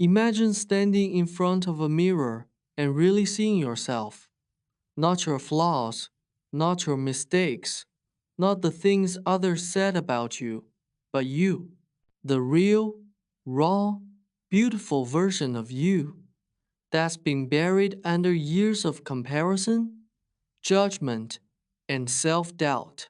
Imagine standing in front of a mirror and really seeing yourself, not your flaws, not your mistakes, not the things others said about you, but you, the real, raw, beautiful version of you that's been buried under years of comparison, judgment, and self doubt.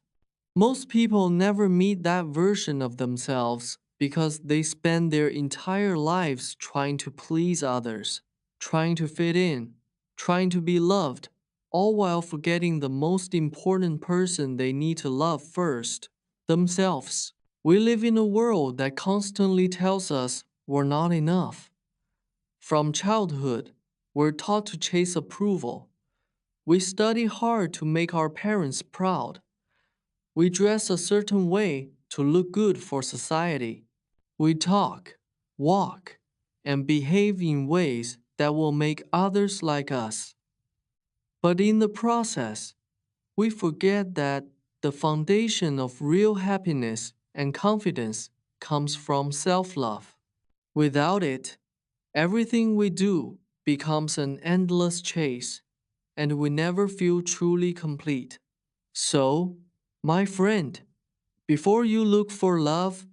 Most people never meet that version of themselves because they spend their entire lives trying to please others, trying to fit in, trying to be loved, all while forgetting the most important person they need to love first, themselves. We live in a world that constantly tells us we're not enough. From childhood, we're taught to chase approval. We study hard to make our parents proud. We dress a certain way to look good for society. We talk, walk, and behave in ways that will make others like us. But in the process, we forget that the foundation of real happiness and confidence comes from self love. Without it, everything we do becomes an endless chase, and we never feel truly complete. So, my friend, before you look for love,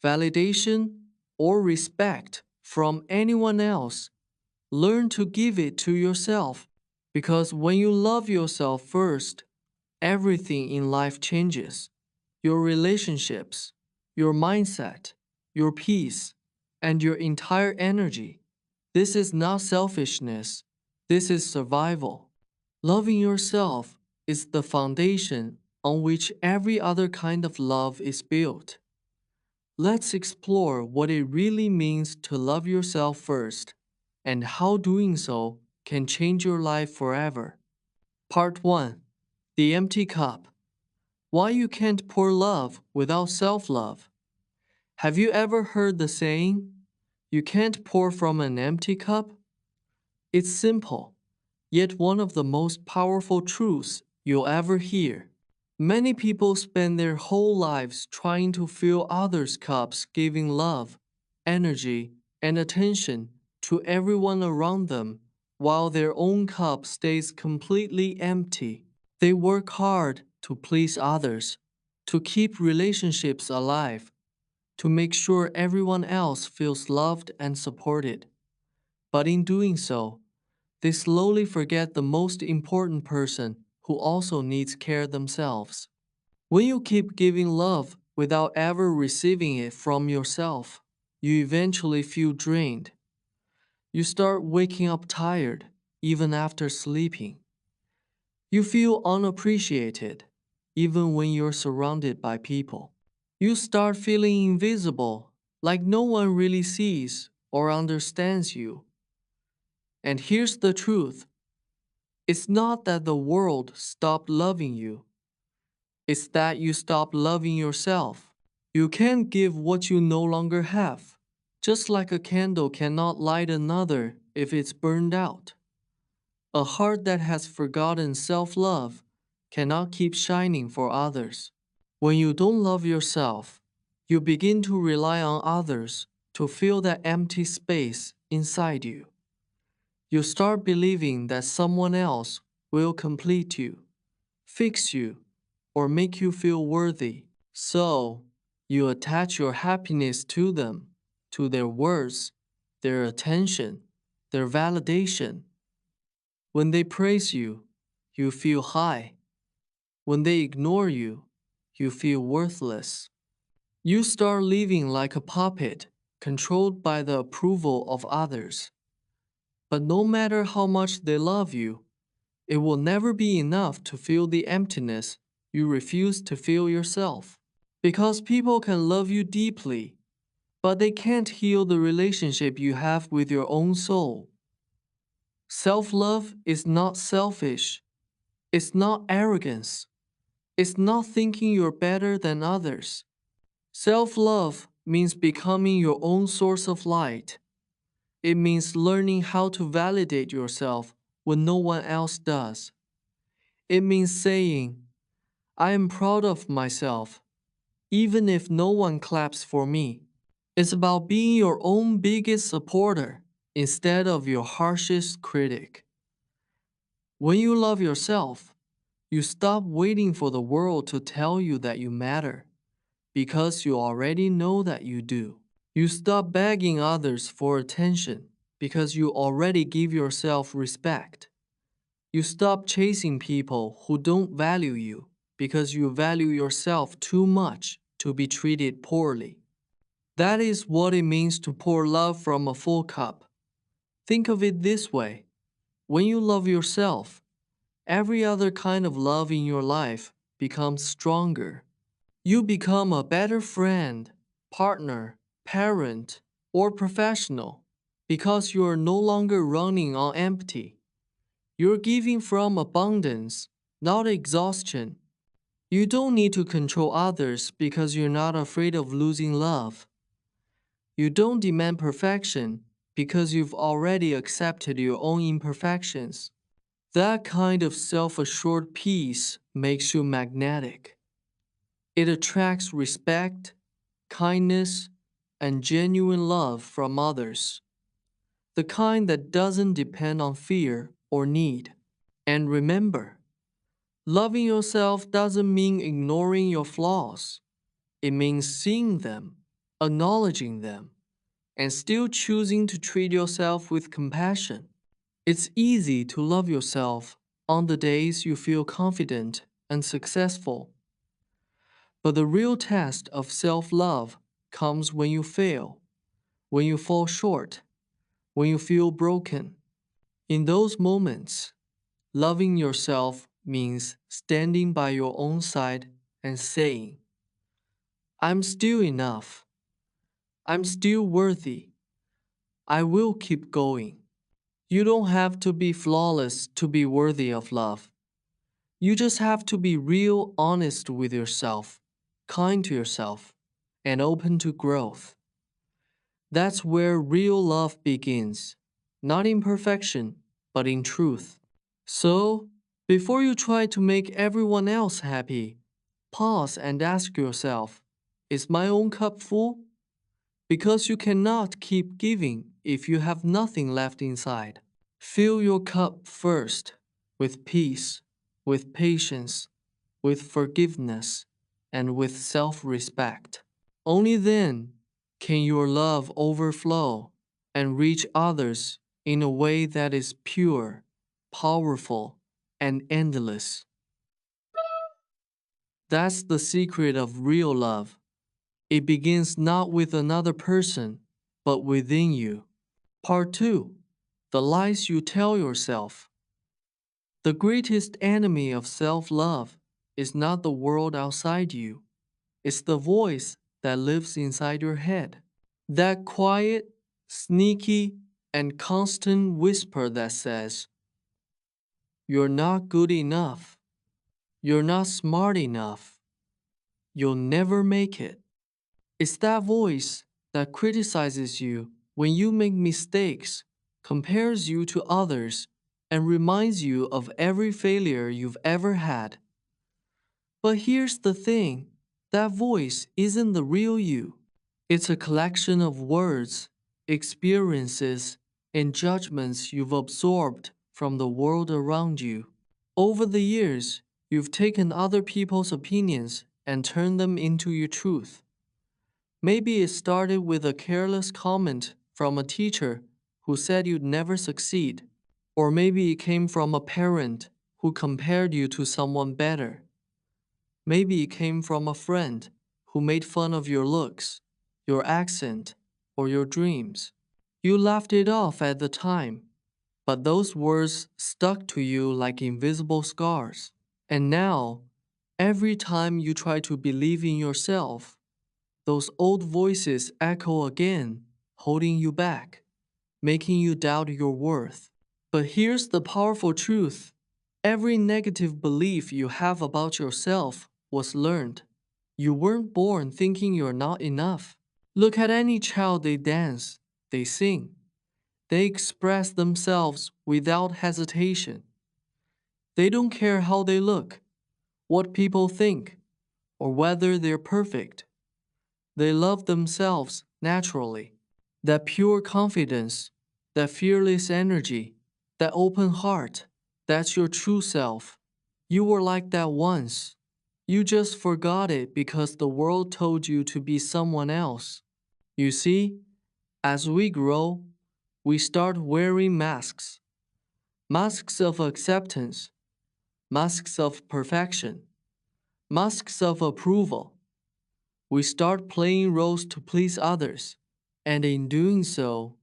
validation, or respect from anyone else, learn to give it to yourself. Because when you love yourself first, everything in life changes. Your relationships, your mindset, your peace, and your entire energy. This is not selfishness, this is survival. Loving yourself is the foundation on which every other kind of love is built. Let's explore what it really means to love yourself first and how doing so can change your life forever. Part 1. The Empty Cup. Why you can't pour love without self love. Have you ever heard the saying, you can't pour from an empty cup? It's simple, yet one of the most powerful truths you'll ever hear. Many people spend their whole lives trying to fill others' cups, giving love, energy, and attention to everyone around them, while their own cup stays completely empty. They work hard to please others, to keep relationships alive, to make sure everyone else feels loved and supported. But in doing so, they slowly forget the most important person who also needs care themselves. When you keep giving love without ever receiving it from yourself, you eventually feel drained. You start waking up tired, even after sleeping. You feel unappreciated, even when you're surrounded by people. You start feeling invisible, like no one really sees or understands you. And here's the truth, it's not that the world stopped loving you, it's that you stopped loving yourself. You can't give what you no longer have, just like a candle cannot light another if it's burned out. A heart that has forgotten self love cannot keep shining for others. When you don't love yourself, you begin to rely on others to fill that empty space inside you. You start believing that someone else will complete you, fix you, or make you feel worthy. So, you attach your happiness to them, to their words, their attention, their validation. When they praise you, you feel high. When they ignore you, you feel worthless. You start living like a puppet, controlled by the approval of others. But no matter how much they love you, it will never be enough to fill the emptiness you refuse to fill yourself. Because people can love you deeply, but they can't heal the relationship you have with your own soul. Self-love is not selfish. It's not arrogance. It's not thinking you're better than others. Self-love means becoming your own source of light. It means learning how to validate yourself when no one else does. It means saying, I am proud of myself, even if no one claps for me. It's about being your own biggest supporter, instead of your harshest critic. When you love yourself, you stop waiting for the world to tell you that you matter, because you already know that you do. You stop begging others for attention, because you already give yourself respect. You stop chasing people who don't value you, because you value yourself too much to be treated poorly. That is what it means to pour love from a full cup. Think of it this way: when you love yourself, every other kind of love in your life becomes stronger. You become a better friend, partner, parent, or professional because you are no longer running on empty. You're giving from abundance, not exhaustion. You don't need to control others because you're not afraid of losing love. You don't demand perfection because you've already accepted your own imperfections. That kind of self assured peace makes you magnetic. It attracts respect, kindness, and genuine love from others, the kind that doesn't depend on fear or need. And remember, loving yourself doesn't mean ignoring your flaws. It means seeing them, acknowledging them, and still choosing to treat yourself with compassion. It's easy to love yourself on the days you feel confident and successful. But the real test of self love comes when you fail, when you fall short, when you feel broken. In those moments, loving yourself means standing by your own side and saying, I'm still enough. I'm still worthy. I will keep going. You don't have to be flawless to be worthy of love. You just have to be real honest with yourself, kind to yourself, and open to growth. That's where real love begins, not in perfection, but in truth. So, before you try to make everyone else happy, pause and ask yourself, is my own cup full? Because you cannot keep giving if you have nothing left inside. Fill your cup first with peace, with patience, with forgiveness, and with self respect. Only then can your love overflow and reach others in a way that is pure, powerful, and endless. That's the secret of real love. It begins not with another person, but within you. Part 2: The lies you tell yourself. The greatest enemy of self love is not the world outside you, it's the voice that lives inside your head. That quiet, sneaky, and constant whisper that says, you're not good enough, you're not smart enough, you'll never make it. It's that voice that criticizes you when you make mistakes, compares you to others, and reminds you of every failure you've ever had. But here's the thing: that voice isn't the real you. It's a collection of words, experiences, and judgments you've absorbed from the world around you. Over the years, you've taken other people's opinions and turned them into your truth. Maybe it started with a careless comment from a teacher who said you'd never succeed. Or maybe it came from a parent who compared you to someone better. Maybe it came from a friend who made fun of your looks, your accent, or your dreams. You laughed it off at the time, but those words stuck to you like invisible scars. And now, every time you try to believe in yourself, those old voices echo again, holding you back, making you doubt your worth. But here's the powerful truth: every negative belief you have about yourself was learned. You weren't born thinking you're not enough. Look at any child: they dance, they sing, they express themselves without hesitation. They don't care how they look, what people think, or whether they're perfect. They love themselves naturally. That pure confidence, that fearless energy, that open heart. That's your true self. You were like that once. You just forgot it because the world told you to be someone else. You see, as we grow, we start wearing masks, masks of acceptance, masks of perfection, masks of approval. We start playing roles to please others, and in doing so,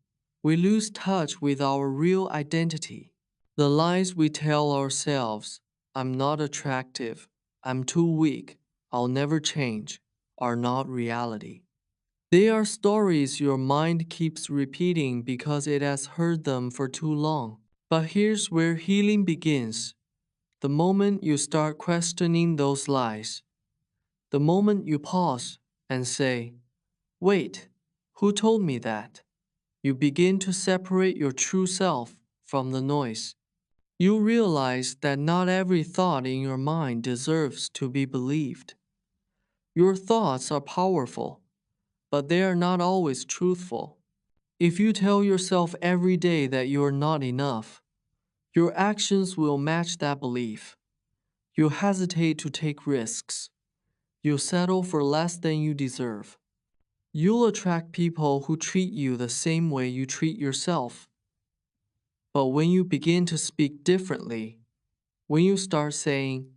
we lose touch with our real identity. The lies we tell ourselves, I'm not attractive, I'm too weak, I'll never change, are not reality. They are stories your mind keeps repeating because it has heard them for too long. But here's where healing begins. The moment you start questioning those lies, the moment you pause and say, wait, who told me that? You begin to separate your true self from the noise. You realize that not every thought in your mind deserves to be believed. Your thoughts are powerful, but they are not always truthful. If you tell yourself every day that you are not enough, your actions will match that belief. You'll hesitate to take risks. You'll settle for less than you deserve. You'll attract people who treat you the same way you treat yourself. But when you begin to speak differently, when you start saying,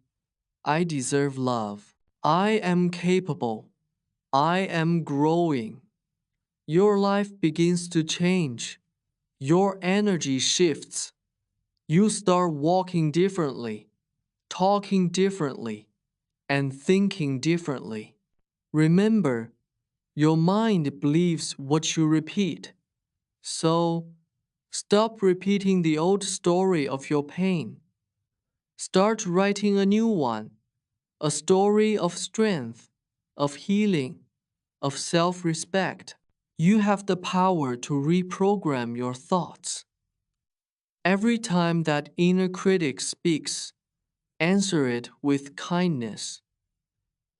I deserve love, I am capable, I am growing, your life begins to change. Your energy shifts. You start walking differently, talking differently, and thinking differently. Remember, your mind believes what you repeat. So, stop repeating the old story of your pain. Start writing a new one, a story of strength, of healing, of self respect. You have the power to reprogram your thoughts. Every time that inner critic speaks, answer it with kindness.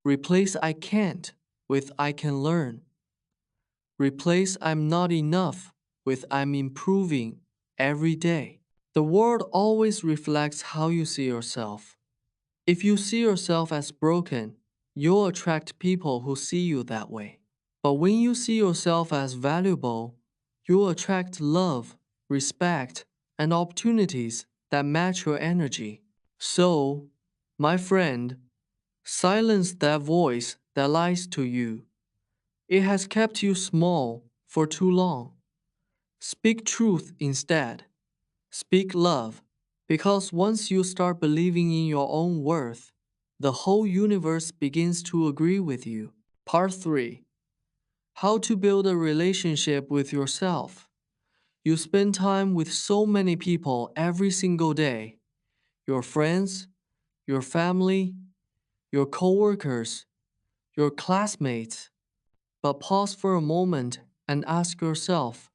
Replace I can't with I can learn. Replace I'm not enough with I'm improving every day. The world always reflects how you see yourself. If you see yourself as broken, you'll attract people who see you that way. But when you see yourself as valuable, you'll attract love, respect, and opportunities that match your energy. So, my friend, silence that voice that lies to you. It has kept you small for too long. Speak truth instead. Speak love, because once you start believing in your own worth, the whole universe begins to agree with you. Part 3. How to build a relationship with yourself. You spend time with so many people every single day. Your friends, your family, your coworkers, your classmates. But pause for a moment and ask yourself,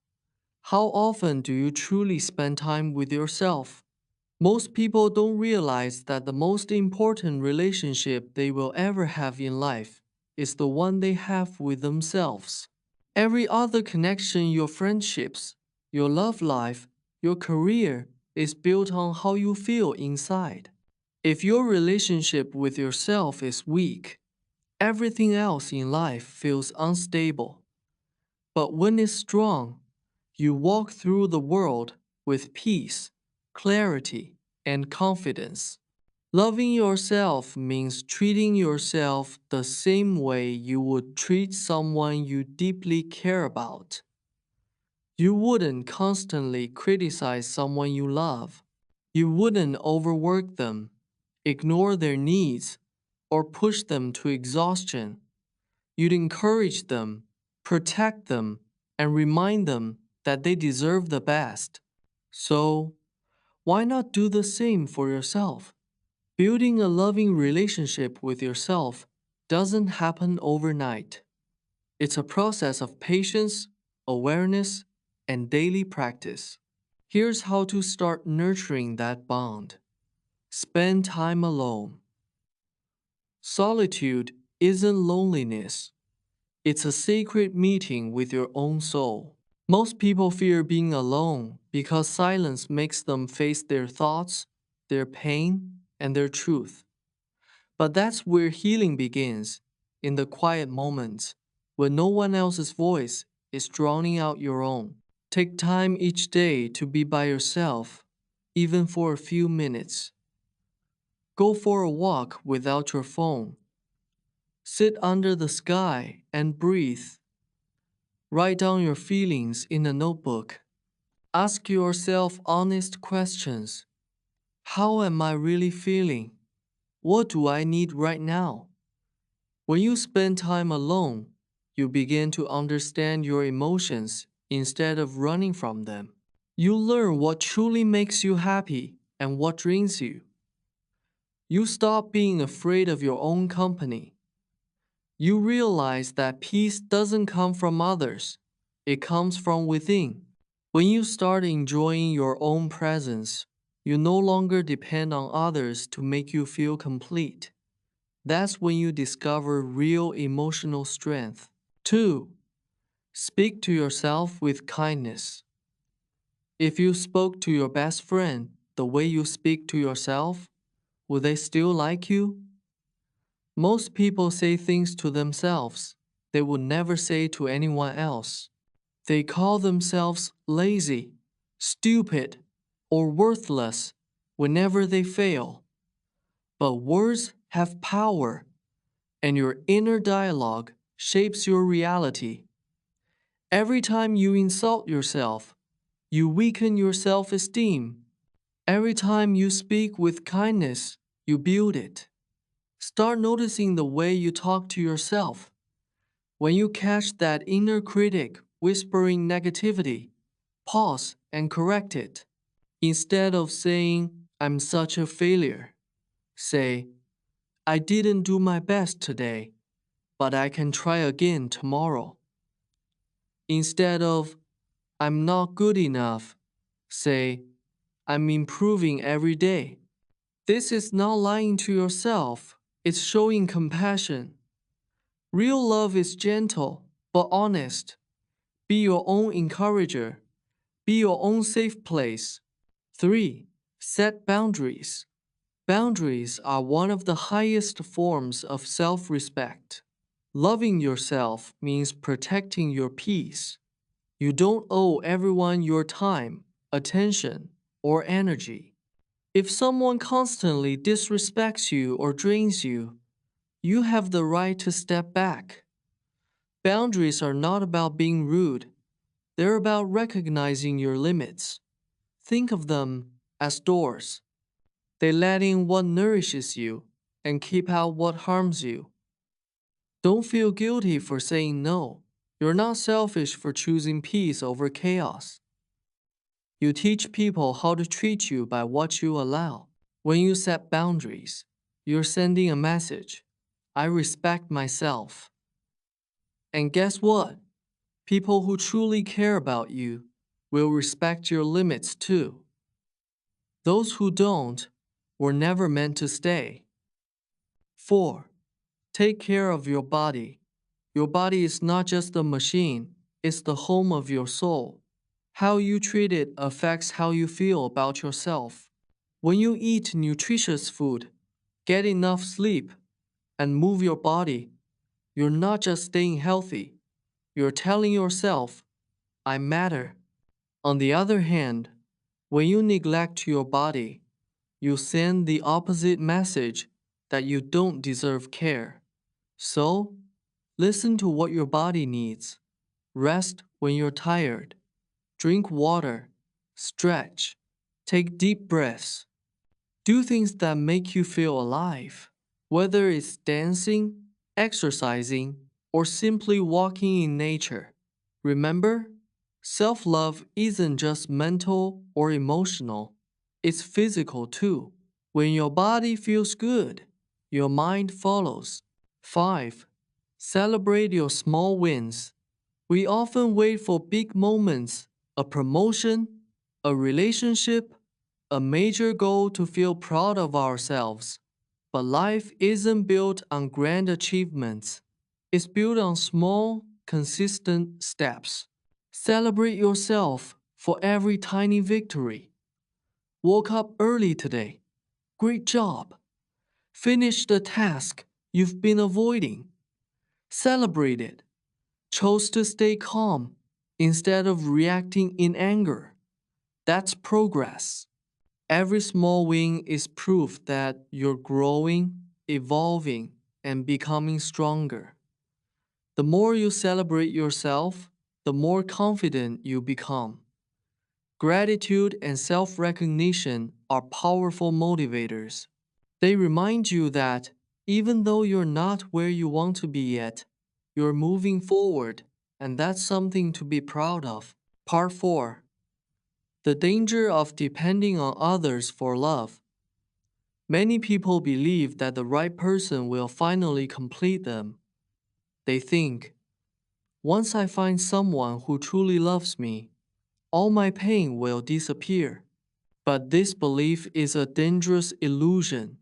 how often do you truly spend time with yourself? Most people don't realize that the most important relationship they will ever have in life is the one they have with themselves. Every other connection, your friendships, your love life, your career, is built on how you feel inside. If your relationship with yourself is weak, everything else in life feels unstable. But when it's strong, you walk through the world with peace, clarity, and confidence. Loving yourself means treating yourself the same way you would treat someone you deeply care about. You wouldn't constantly criticize someone you love. You wouldn't overwork them, ignore their needs, or push them to exhaustion. You'd encourage them, protect them, and remind them that they deserve the best. So, why not do the same for yourself? Building a loving relationship with yourself doesn't happen overnight. It's a process of patience, awareness, and daily practice. Here's how to start nurturing that bond. Spend time alone. Solitude isn't loneliness. It's a sacred meeting with your own soul. Most people fear being alone because silence makes them face their thoughts, their pain, and their truth. But that's where healing begins, in the quiet moments, when no one else's voice is drowning out your own. Take time each day to be by yourself, even for a few minutes. Go for a walk without your phone. Sit under the sky and breathe. Write down your feelings in a notebook. Ask yourself honest questions. How am I really feeling? What do I need right now? When you spend time alone, you begin to understand your emotions instead of running from them. You learn what truly makes you happy and what drains you. You stop being afraid of your own company. You realize that peace doesn't come from others, it comes from within. When you start enjoying your own presence, you no longer depend on others to make you feel complete. That's when you discover real emotional strength. 2. Speak to yourself with kindness. If you spoke to your best friend the way you speak to yourself, would they still like you? Most people say things to themselves they would never say to anyone else. They call themselves lazy, stupid, or worthless whenever they fail. But words have power, and your inner dialogue shapes your reality. Every time you insult yourself, you weaken your self esteem. Every time you speak with kindness, you build it. Start noticing the way you talk to yourself. When you catch that inner critic whispering negativity, pause and correct it. Instead of saying, I'm such a failure, say, I didn't do my best today, but I can try again tomorrow. Instead of, I'm not good enough, say, I'm improving every day. This is not lying to yourself, it's showing compassion. Real love is gentle, but honest. Be your own encourager. Be your own safe place. 3. Set boundaries. Boundaries are one of the highest forms of self respect. Loving yourself means protecting your peace. You don't owe everyone your time, attention, or energy. If someone constantly disrespects you or drains you, you have the right to step back. Boundaries are not about being rude, they're about recognizing your limits. Think of them as doors. They let in what nourishes you and keep out what harms you. Don't feel guilty for saying no. You're not selfish for choosing peace over chaos. You teach people how to treat you by what you allow. When you set boundaries, you're sending a message. I respect myself. And guess what? People who truly care about you will respect your limits too. Those who don't were never meant to stay. 4. Take care of your body. Your body is not just a machine, it's the home of your soul. How you treat it affects how you feel about yourself. When you eat nutritious food, get enough sleep, and move your body, you're not just staying healthy, you're telling yourself, I matter. On the other hand, when you neglect your body, you send the opposite message that you don't deserve care. So, listen to what your body needs. Rest when you're tired. Drink water. Stretch. Take deep breaths. Do things that make you feel alive. Whether it's dancing, exercising, or simply walking in nature. Remember, self love isn't just mental or emotional, it's physical too. When your body feels good, your mind follows. 5. Celebrate your small wins. We often wait for big moments, a promotion, a relationship, a major goal to feel proud of ourselves. But life isn't built on grand achievements. It's built on small, consistent steps. Celebrate yourself for every tiny victory. Woke up early today. Great job. Finish the task you've been avoiding. Celebrate it. Chose to stay calm instead of reacting in anger. That's progress. Every small win is proof that you're growing, evolving, and becoming stronger. The more you celebrate yourself, the more confident you become. Gratitude and self recognition are powerful motivators. They remind you that even though you're not where you want to be yet, you're moving forward, and that's something to be proud of. Part 4. The danger of depending on others for love. Many people believe that the right person will finally complete them. They think, once I find someone who truly loves me, all my pain will disappear. But this belief is a dangerous illusion.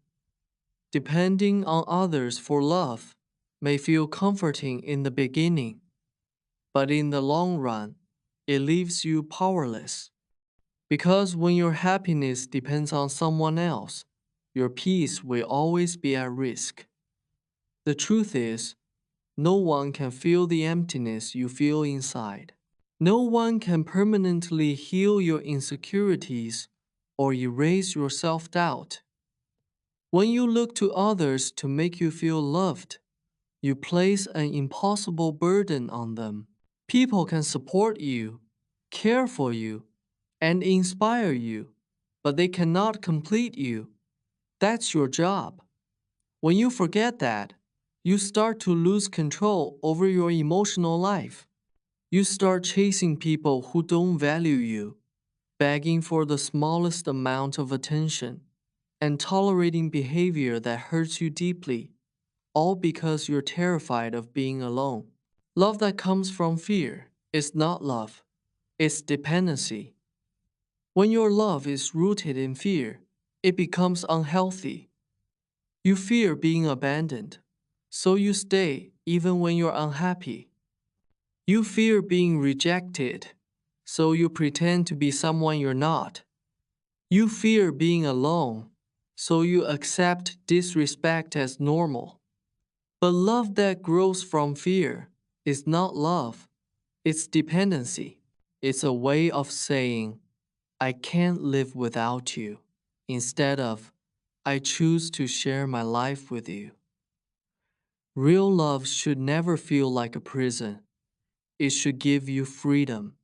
Depending on others for love may feel comforting in the beginning, but in the long run, it leaves you powerless. Because when your happiness depends on someone else, your peace will always be at risk. The truth is, no one can feel the emptiness you feel inside. No one can permanently heal your insecurities or erase your self doubt. When you look to others to make you feel loved, you place an impossible burden on them. People can support you, care for you, and inspire you, but they cannot complete you. That's your job. When you forget that, you start to lose control over your emotional life. You start chasing people who don't value you, begging for the smallest amount of attention, and tolerating behavior that hurts you deeply, all because you're terrified of being alone. Love that comes from fear is not love, it's dependency. When your love is rooted in fear, it becomes unhealthy. You fear being abandoned, so you stay even when you're unhappy. You fear being rejected, so you pretend to be someone you're not. You fear being alone, so you accept disrespect as normal. But love that grows from fear is not love, it's dependency. It's a way of saying, I can't live without you, instead of, I choose to share my life with you. Real love should never feel like a prison. It should give you freedom,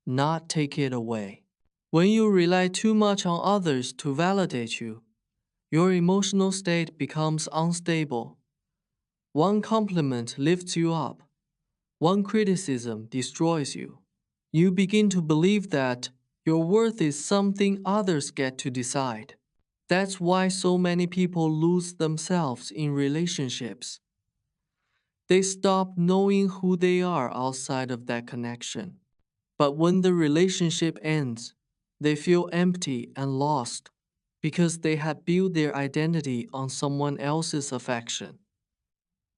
not take it away. When you rely too much on others to validate you, your emotional state becomes unstable. One compliment lifts you up, one criticism destroys you. You begin to believe that your worth is something others get to decide. That's why so many people lose themselves in relationships. They stop knowing who they are outside of that connection. But when the relationship ends, they feel empty and lost because they had built their identity on someone else's affection.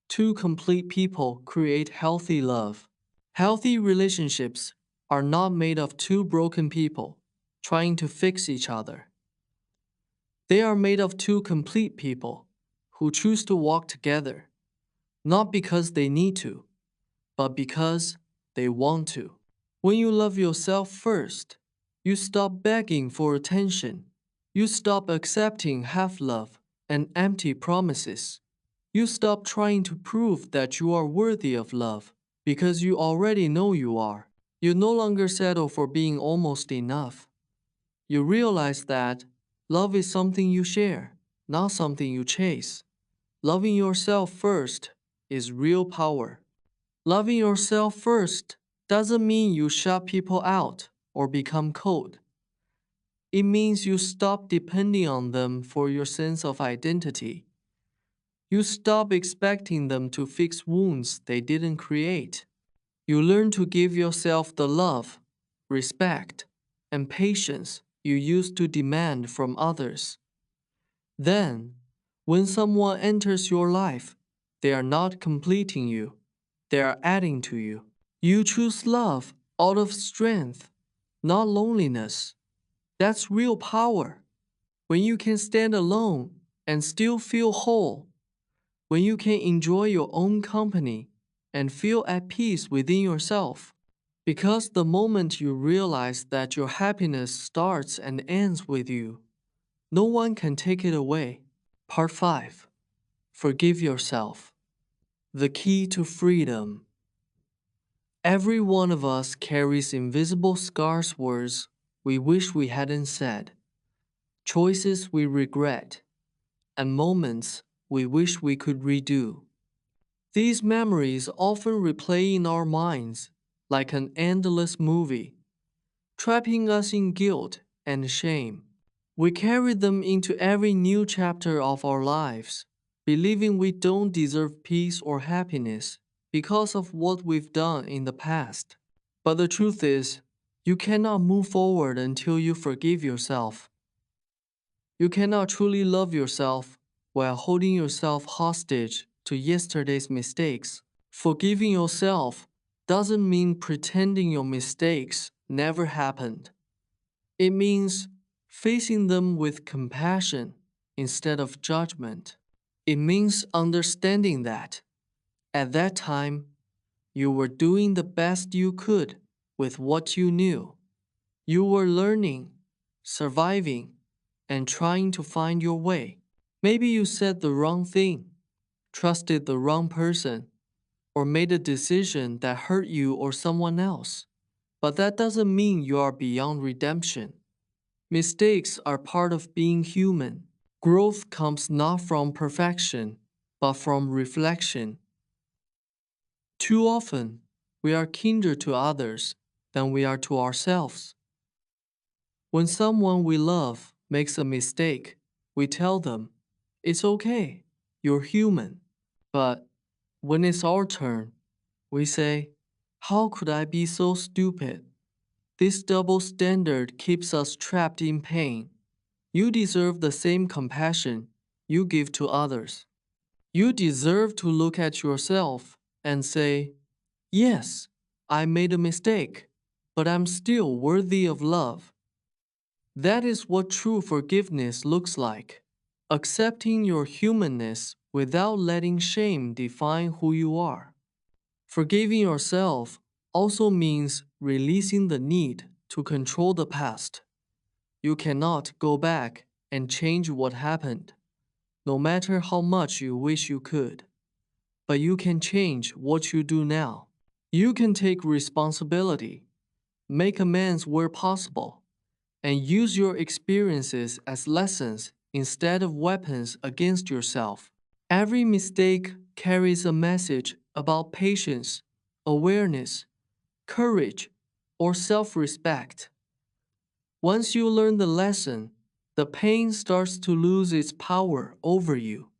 Two complete people create healthy love. Healthy relationships are not made of two broken people trying to fix each other. They are made of two complete people who choose to walk together, not because they need to, but because they want to. When you love yourself first, you stop begging for attention. You stop accepting half love and empty promises. You stop trying to prove that you are worthy of love because you already know you are. You no longer settle for being almost enough. You realize that love is something you share, not something you chase. Loving yourself first is real power. Loving yourself first doesn't mean you shut people out or become cold. It means you stop depending on them for your sense of identity. You stop expecting them to fix wounds they didn't create. You learn to give yourself the love, respect, and patience you used to demand from others. Then, when someone enters your life, they are not completing you, they are adding to you. You choose love out of strength, not loneliness. That's real power. When you can stand alone and still feel whole, when you can enjoy your own company and feel at peace within yourself. Because the moment you realize that your happiness starts and ends with you, no one can take it away. Part 5. Forgive yourself. The key to freedom. Every one of us carries invisible scars, words we wish we hadn't said, choices we regret, and moments we wish we could redo. These memories often replay in our minds like an endless movie, trapping us in guilt and shame. We carry them into every new chapter of our lives, believing we don't deserve peace or happiness because of what we've done in the past. But the truth is, you cannot move forward until you forgive yourself. You cannot truly love yourself while holding yourself hostage to yesterday's mistakes. Forgiving yourself doesn't mean pretending your mistakes never happened. It means facing them with compassion instead of judgment. It means understanding that, at that time, you were doing the best you could with what you knew. You were learning, surviving, and trying to find your way. Maybe you said the wrong thing, trusted the wrong person, or made a decision that hurt you or someone else. But that doesn't mean you are beyond redemption. Mistakes are part of being human. Growth comes not from perfection, but from reflection. Too often, we are kinder to others than we are to ourselves. When someone we love makes a mistake, we tell them, "It's okay, you're human." But when it's our turn, we say, "How could I be so stupid?" This double standard keeps us trapped in pain. You deserve the same compassion you give to others. You deserve to look at yourself and say, "Yes, I made a mistake, but I'm still worthy of love." That is what true forgiveness looks like. Accepting your humanness without letting shame define who you are. Forgiving yourself also means releasing the need to control the past. You cannot go back and change what happened, no matter how much you wish you could. But you can change what you do now. You can take responsibility, make amends where possible, and use your experiences as lessons instead of weapons against yourself. Every mistake carries a message about patience, awareness, courage, or self respect. Once you learn the lesson, the pain starts to lose its power over you.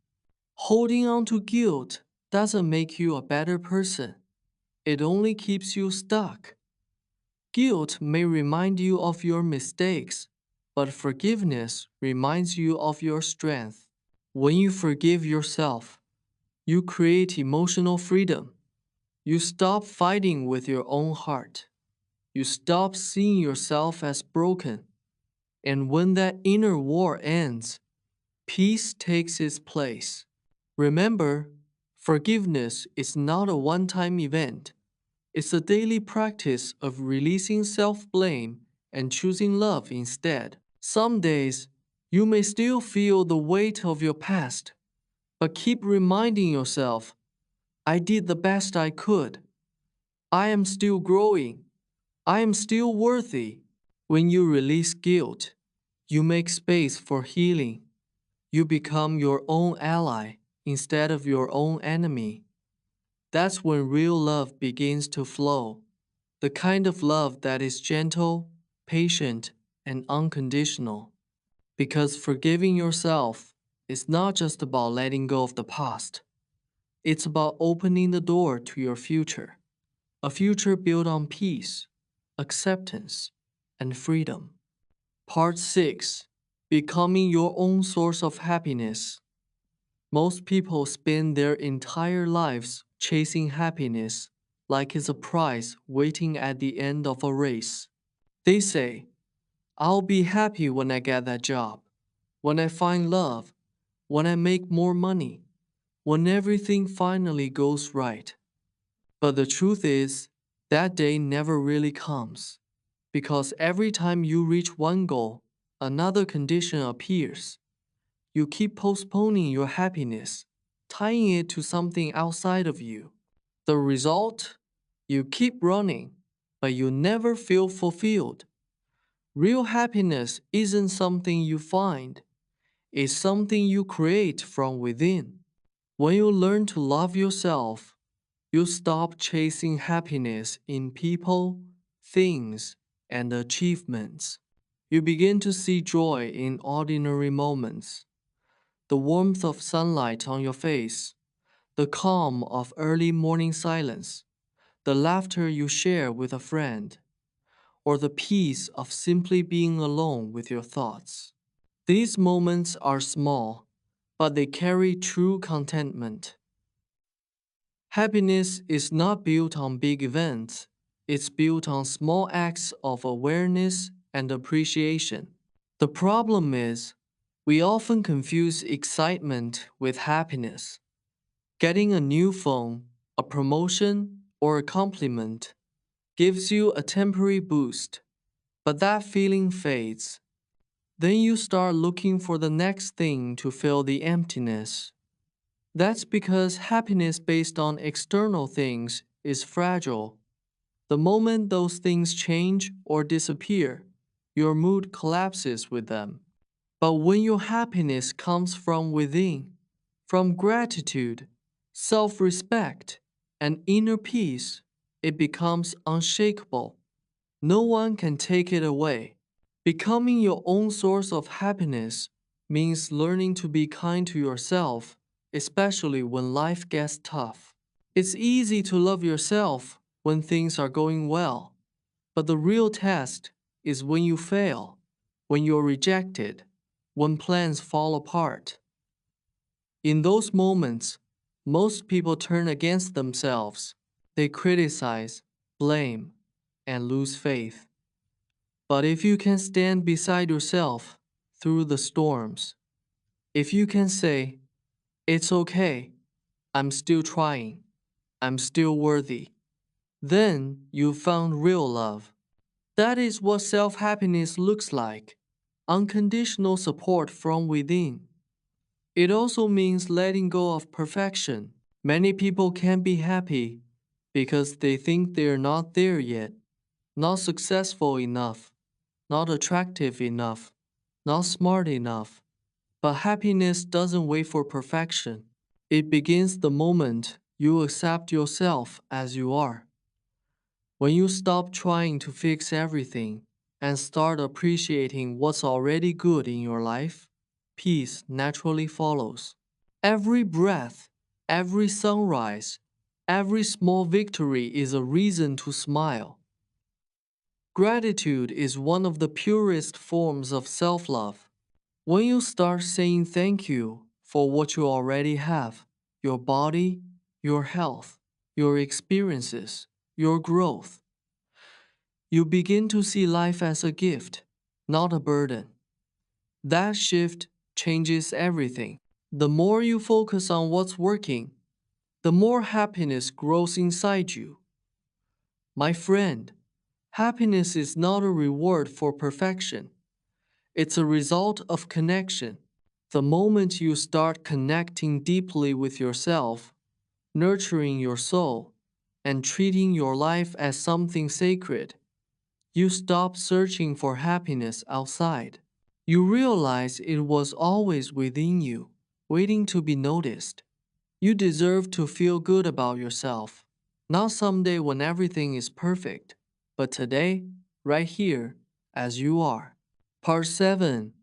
Holding on to guilt doesn't make you a better person, it only keeps you stuck. Guilt may remind you of your mistakes, but forgiveness reminds you of your strength. When you forgive yourself, you create emotional freedom. You stop fighting with your own heart. You stop seeing yourself as broken. And when that inner war ends, peace takes its place. Remember, forgiveness is not a one time event. It's a daily practice of releasing self blame and choosing love instead. Some days, you may still feel the weight of your past, but keep reminding yourself, "I did the best I could. I am still growing. I am still worthy." When you release guilt, you make space for healing. You become your own ally instead of your own enemy. That's when real love begins to flow. The kind of love that is gentle, patient, and unconditional. Because forgiving yourself is not just about letting go of the past, it's about opening the door to your future. A future built on peace, acceptance, and freedom. Part 6. Becoming your own source of happiness. Most people spend their entire lives chasing happiness, like it's a prize waiting at the end of a race. They say, I'll be happy when I get that job, when I find love, when I make more money, when everything finally goes right. But the truth is, that day never really comes, because every time you reach one goal, another condition appears. You keep postponing your happiness, tying it to something outside of you. The result? You keep running, but you never feel fulfilled. Real happiness isn't something you find, it's something you create from within. When you learn to love yourself, you stop chasing happiness in people, things, and achievements. You begin to see joy in ordinary moments, the warmth of sunlight on your face, the calm of early morning silence, the laughter you share with a friend, or the peace of simply being alone with your thoughts. These moments are small, but they carry true contentment. Happiness is not built on big events, it's built on small acts of awareness and appreciation. The problem is, we often confuse excitement with happiness. Getting a new phone, a promotion, or a compliment gives you a temporary boost, but that feeling fades. Then you start looking for the next thing to fill the emptiness. That's because happiness based on external things is fragile. The moment those things change or disappear, your mood collapses with them. But when your happiness comes from within, from gratitude, self respect, and inner peace, it becomes unshakable. No one can take it away. Becoming your own source of happiness means learning to be kind to yourself, especially when life gets tough. It's easy to love yourself when things are going well, but the real test is when you fail, when you're rejected, when plans fall apart. In those moments, most people turn against themselves. They criticize, blame, and lose faith. But if you can stand beside yourself through the storms, if you can say, it's okay, I'm still trying, I'm still worthy, then you've found real love. That is what self happiness looks like, unconditional support from within. It also means letting go of perfection. Many people can't be happy because they think they're not there yet, not successful enough, not attractive enough, not smart enough. But happiness doesn't wait for perfection. It begins the moment you accept yourself as you are. When you stop trying to fix everything and start appreciating what's already good in your life, peace naturally follows. Every breath, every sunrise, every small victory is a reason to smile. Gratitude is one of the purest forms of self love. When you start saying thank you for what you already have, your body, your health, your experiences, your growth, you begin to see life as a gift, not a burden. That shift changes everything. The more you focus on what's working, the more happiness grows inside you. My friend, happiness is not a reward for perfection. It's a result of connection. The moment you start connecting deeply with yourself, nurturing your soul, and treating your life as something sacred, you stop searching for happiness outside. You realize it was always within you, waiting to be noticed. You deserve to feel good about yourself. Not someday when everything is perfect, but today, right here, as you are. Part 7.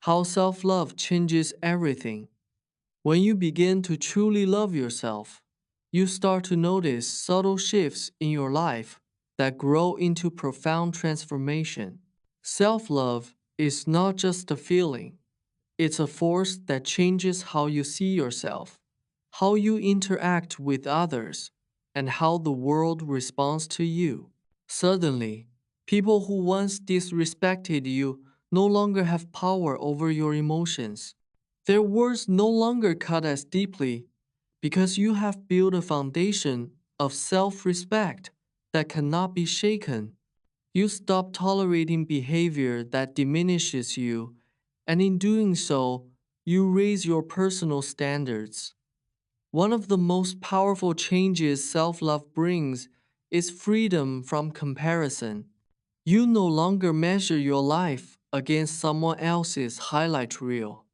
How self-love changes everything. When you begin to truly love yourself, you start to notice subtle shifts in your life that grow into profound transformation. Self-love is not just a feeling, it's a force that changes how you see yourself, how you interact with others, and how the world responds to you. Suddenly, people who once disrespected you no longer have power over your emotions. Their words no longer cut as deeply because you have built a foundation of self respect that cannot be shaken. You stop tolerating behavior that diminishes you, and in doing so, you raise your personal standards. One of the most powerful changes self love brings is freedom from comparison. You no longer measure your life against someone else's highlight reel.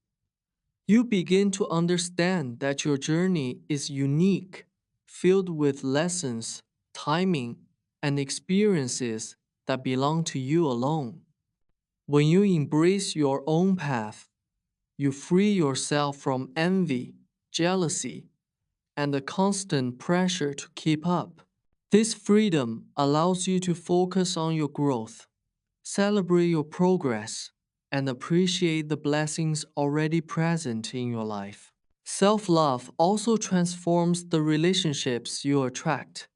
You begin to understand that your journey is unique, filled with lessons, timing, and experiences that belong to you alone. When you embrace your own path, you free yourself from envy, jealousy, and the constant pressure to keep up. This freedom allows you to focus on your growth, celebrate your progress, and appreciate the blessings already present in your life. Self love also transforms the relationships you attract.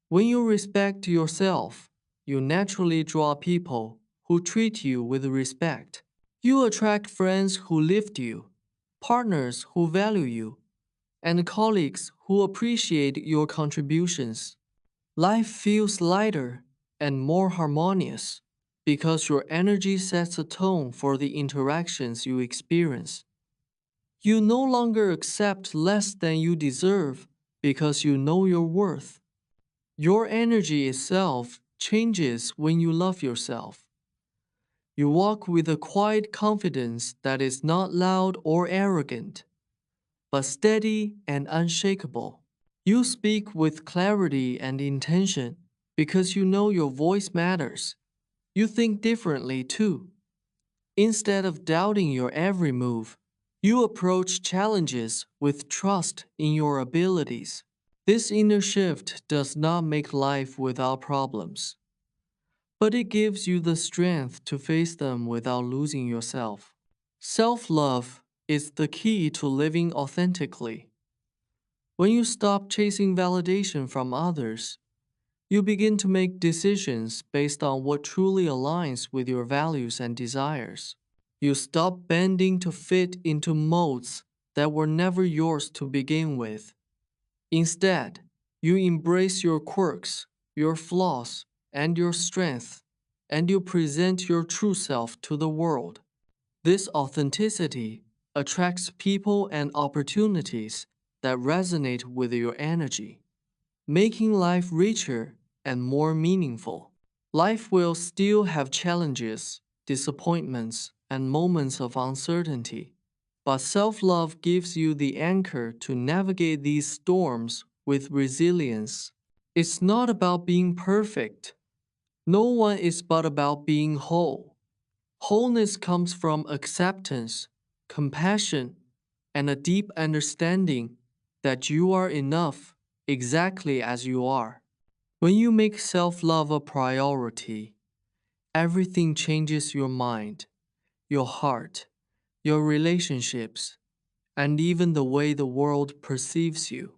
When you respect yourself, you naturally draw people who treat you with respect. You attract friends who lift you, partners who value you, and colleagues who appreciate your contributions. Life feels lighter and more harmonious because your energy sets a tone for the interactions you experience. You no longer accept less than you deserve because you know your worth. Your energy itself changes when you love yourself. You walk with a quiet confidence that is not loud or arrogant, but steady and unshakable. You speak with clarity and intention because you know your voice matters. You think differently too. Instead of doubting your every move, you approach challenges with trust in your abilities. This inner shift does not make life without problems, but it gives you the strength to face them without losing yourself. Self love is the key to living authentically. When you stop chasing validation from others, you begin to make decisions based on what truly aligns with your values and desires. You stop bending to fit into molds that were never yours to begin with. Instead, you embrace your quirks, your flaws, and your strengths, and you present your true self to the world. This authenticity attracts people and opportunities that resonate with your energy, making life richer and more meaningful. Life will still have challenges, disappointments, and moments of uncertainty, but self love gives you the anchor to navigate these storms with resilience. It's not about being perfect. No one is but about being whole. Wholeness comes from acceptance, compassion, and a deep understanding that you are enough exactly as you are. When you make self love a priority, everything changes your mind, your heart, your relationships, and even the way the world perceives you.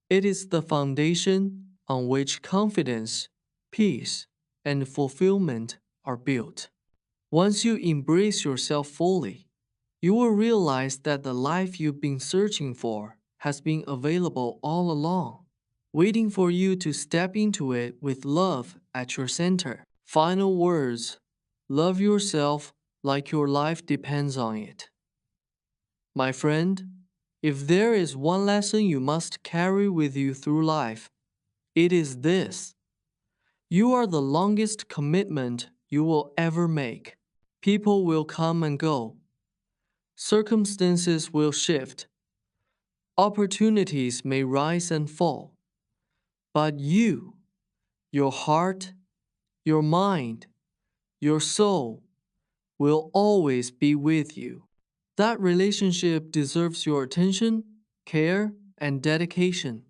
It is the foundation on which confidence, peace, and fulfillment are built. Once you embrace yourself fully, you will realize that the life you've been searching for has been available all along, waiting for you to step into it with love at your center. Final words: love yourself like your life depends on it. My friend, if there is one lesson you must carry with you through life, it is this: you are the longest commitment you will ever make. People will come and go, circumstances will shift, opportunities may rise and fall, but you, your heart, your mind, your soul, will always be with you. That relationship deserves your attention, care, and dedication.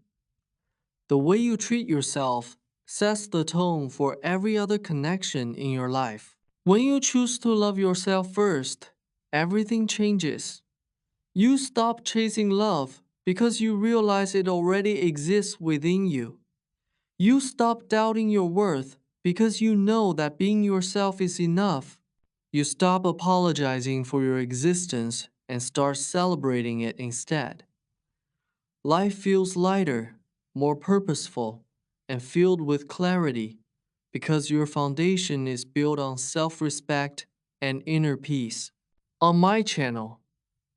The way you treat yourself sets the tone for every other connection in your life. When you choose to love yourself first, everything changes. You stop chasing love because you realize it already exists within you. You stop doubting your worth because you know that being yourself is enough. You stop apologizing for your existence and start celebrating it instead. Life feels lighter, more purposeful, and filled with clarity because your foundation is built on self respect and inner peace. On my channel,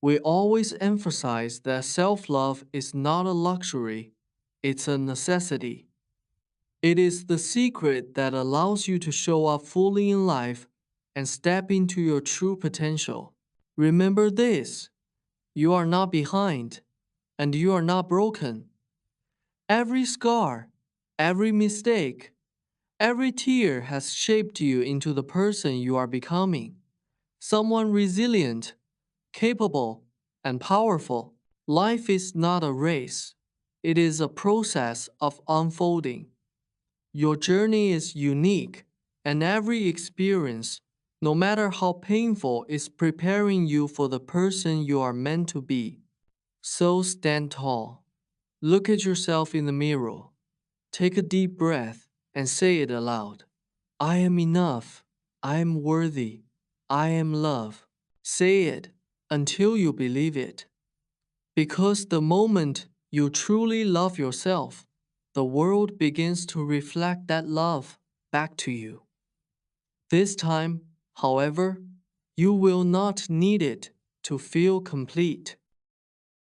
we always emphasize that self love is not a luxury, it's a necessity. It is the secret that allows you to show up fully in life and step into your true potential. Remember this: you are not behind, and you are not broken. Every scar, every mistake, every tear has shaped you into the person you are becoming. Someone resilient, capable, and powerful. Life is not a race, it is a process of unfolding. Your journey is unique, and every experience, no matter how painful, is preparing you for the person you are meant to be. So stand tall. Look at yourself in the mirror. Take a deep breath and say it aloud. I am enough. I am worthy. I am love. Say it until you believe it. Because the moment you truly love yourself, the world begins to reflect that love back to you. This time, however, you will not need it to feel complete.